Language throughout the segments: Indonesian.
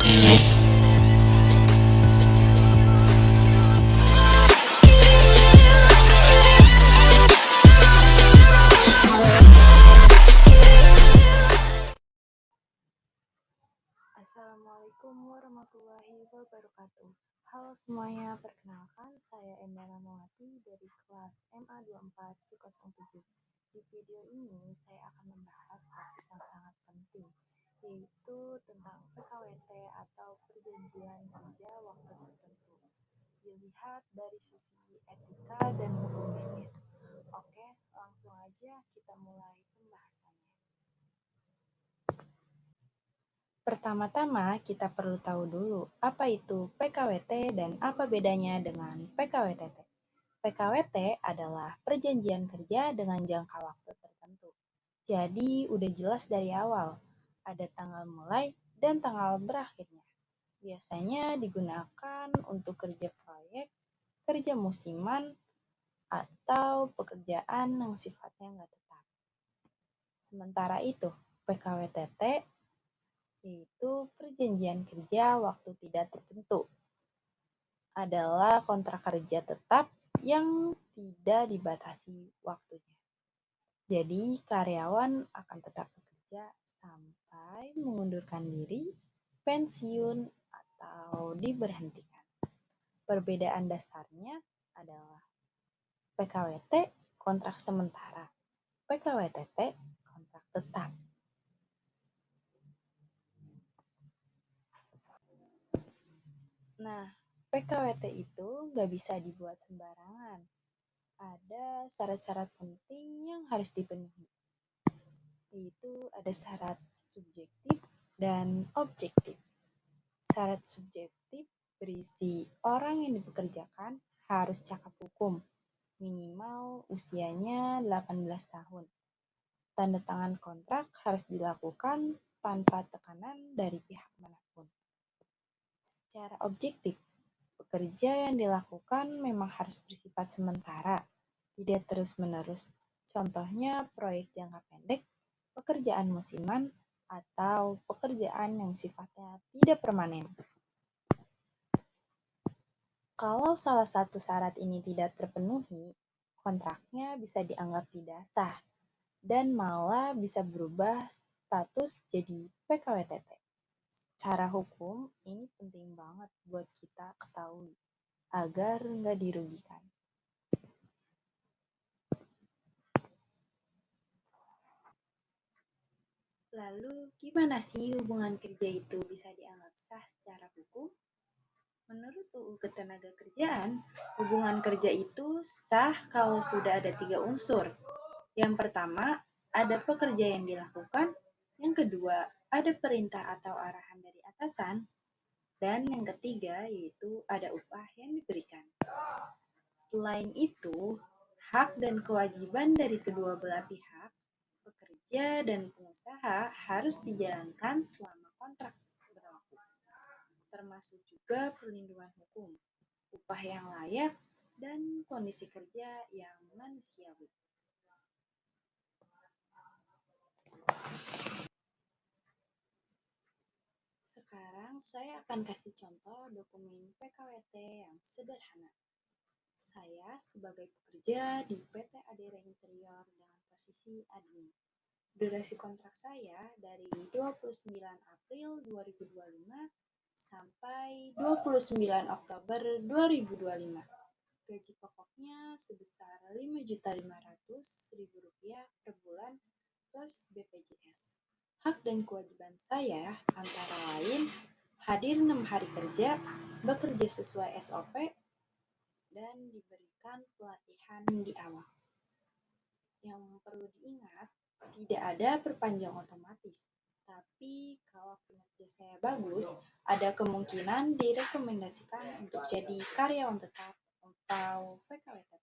Assalamualaikum warahmatullahi wabarakatuh. Halo semuanya, perkenalkan saya Enda Ramawati dari kelas MA 24 C07. Di video ini saya akan membahas topik yang sangat penting, yaitu tentang PKWT atau perjanjian kerja waktu tertentu. Dilihat dari sisi etika dan hukum bisnis. Oke, langsung aja kita mulai pembahasannya. Pertama-tama, kita perlu tahu dulu apa itu PKWT dan apa bedanya dengan PKWTT. PKWT adalah perjanjian kerja dengan jangka waktu tertentu. Jadi, udah jelas dari awal, ada tanggal mulai dan tanggal berakhirnya. Biasanya digunakan untuk kerja proyek, kerja musiman, atau pekerjaan yang sifatnya nggak tetap. Sementara itu, PKWTT yaitu perjanjian kerja waktu tidak tertentu, adalah kontrak kerja tetap yang tidak dibatasi waktunya. Jadi karyawan akan tetap bekerja sampai mengundurkan diri, pensiun, atau diberhentikan. Perbedaan dasarnya adalah PKWT kontrak sementara, PKWTT kontrak tetap. Nah, PKWT itu nggak bisa dibuat sembarangan. Ada syarat-syarat penting yang harus dipenuhi, yaitu ada syarat subjektif dan objektif. Syarat subjektif berisi orang yang dipekerjakan harus cakap hukum, minimal usianya 18 tahun. Tanda tangan kontrak harus dilakukan tanpa tekanan dari pihak manapun. Secara objektif, pekerja yang dilakukan memang harus bersifat sementara, tidak terus-menerus. Contohnya proyek jangka pendek, pekerjaan musiman, atau pekerjaan yang sifatnya tidak permanen. Kalau salah satu syarat ini tidak terpenuhi, kontraknya bisa dianggap tidak sah dan malah bisa berubah status jadi PKWTT. Secara hukum, ini penting banget buat kita ketahui agar nggak dirugikan. Lalu, gimana sih hubungan kerja itu bisa dianggap sah secara hukum? Menurut UU Ketenagakerjaan, hubungan kerja itu sah kalau sudah ada 3 unsur. Yang pertama, ada pekerja yang dilakukan. Yang kedua, ada perintah atau arahan dari atasan. Dan yang ketiga, yaitu ada upah yang diberikan. Selain itu, hak dan kewajiban dari kedua belah pihak, pekerja dan pengusaha, harus dijalankan selama kontrak berlaku, termasuk juga perlindungan hukum, upah yang layak, dan kondisi kerja yang manusiawi. Sekarang saya akan kasih contoh dokumen PKWT yang sederhana. Saya sebagai pekerja di PT Adera Interior dengan posisi admin. Durasi kontrak saya dari 29 April 2025 sampai 29 Oktober 2025. Gaji pokoknya sebesar Rp5.500.000 per bulan plus BPJS. Hak dan kewajiban saya antara lain hadir 6 hari kerja, bekerja sesuai SOP, dan diberikan pelatihan di awal. Yang perlu diingat, tidak ada perpanjang otomatis, tapi kalau kinerja saya bagus, ada kemungkinan direkomendasikan untuk jadi karyawan tetap atau PKWTT.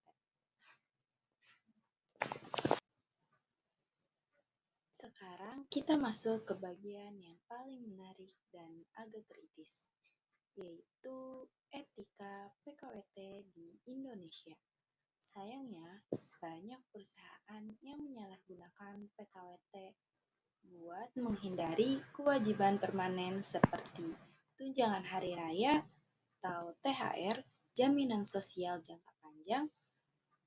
Sekarang kita masuk ke bagian yang paling menarik dan agak kritis, yaitu etika PKWT di Indonesia. Sayangnya, banyak perusahaan yang menyalahgunakan PKWT buat menghindari kewajiban permanen seperti tunjangan hari raya atau THR, jaminan sosial jangka panjang,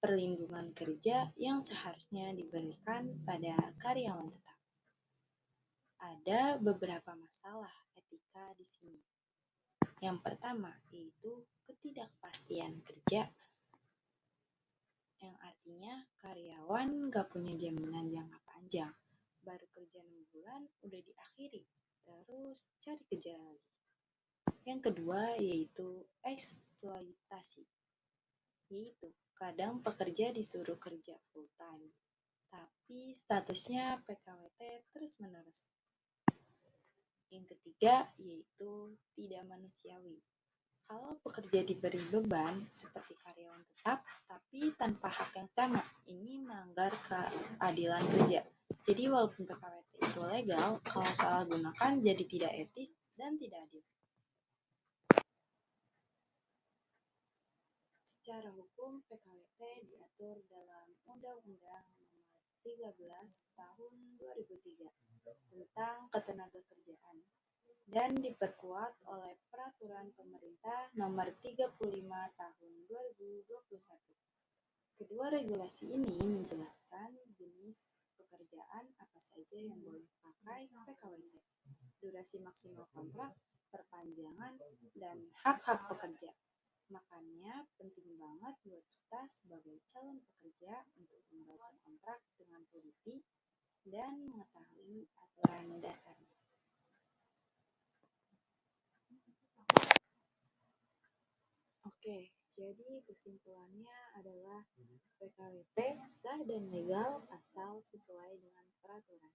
perlindungan kerja yang seharusnya diberikan pada karyawan tetap. Ada beberapa masalah etika di sini. Yang pertama yaitu ketidakpastian kerja, yang artinya karyawan gak punya jaminan jangka panjang. Baru kerja 6 bulan udah diakhiri, terus cari kerja lagi. Yang kedua yaitu eksploitasi, yaitu kadang pekerja disuruh kerja full time, tapi statusnya PKWT terus-menerus. Yang ketiga yaitu tidak manusiawi. Kalau pekerja diberi beban seperti karyawan tetap, tapi tanpa hak yang sama, ini melanggar keadilan kerja. Jadi walaupun PKWT itu legal, kalau salah gunakan jadi tidak etis dan tidak adil. Secara hukum, PKWT diatur dalam Undang-Undang Nomor 13 Tahun 2003 tentang Ketenagakerjaan dan diperkuat oleh Peraturan Pemerintah Nomor 35 Tahun 2021. Kedua regulasi ini menjelaskan jenis pekerjaan apa saja yang boleh pakai PKWT, durasi maksimal kontrak, perpanjangan, dan hak-hak pekerja. Makanya penting banget buat kita sebagai calon pekerja untuk membaca kontrak dengan teliti dan mengetahui aturan dasarnya. Oke, jadi kesimpulannya adalah PKWT sah dan legal asal sesuai dengan peraturan,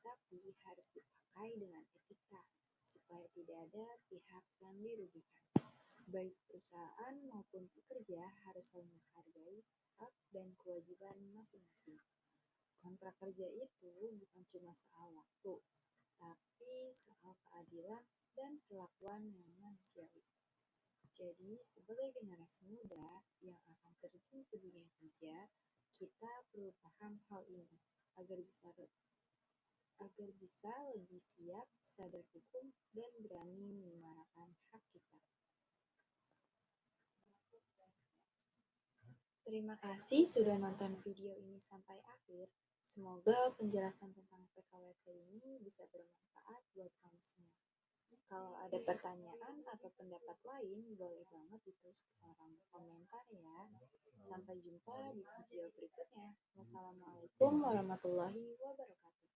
tapi harus dipakai dengan etika supaya tidak ada pihak yang dirugikan. Baik perusahaan maupun pekerja harus saling menghargai hak dan kewajiban masing-masing. Kontrak kerja itu bukan cuma soal waktu, tapi soal keadilan dan perlakuan yang manusiawi. Jadi, sebagai generasi muda yang akan terjun ke dunia kerja, kita perlu paham hal ini agar bisa lebih siap, sadar hukum, dan berani menyuarakan hak kita. Terima kasih sudah nonton video ini sampai akhir. Semoga penjelasan tentang PKWT ini bisa bermanfaat buat kamu semua. Kalau ada pertanyaan atau pendapat lain, boleh banget ditulis di kolom komentar ya. Sampai jumpa di video berikutnya. Wassalamualaikum warahmatullahi wabarakatuh.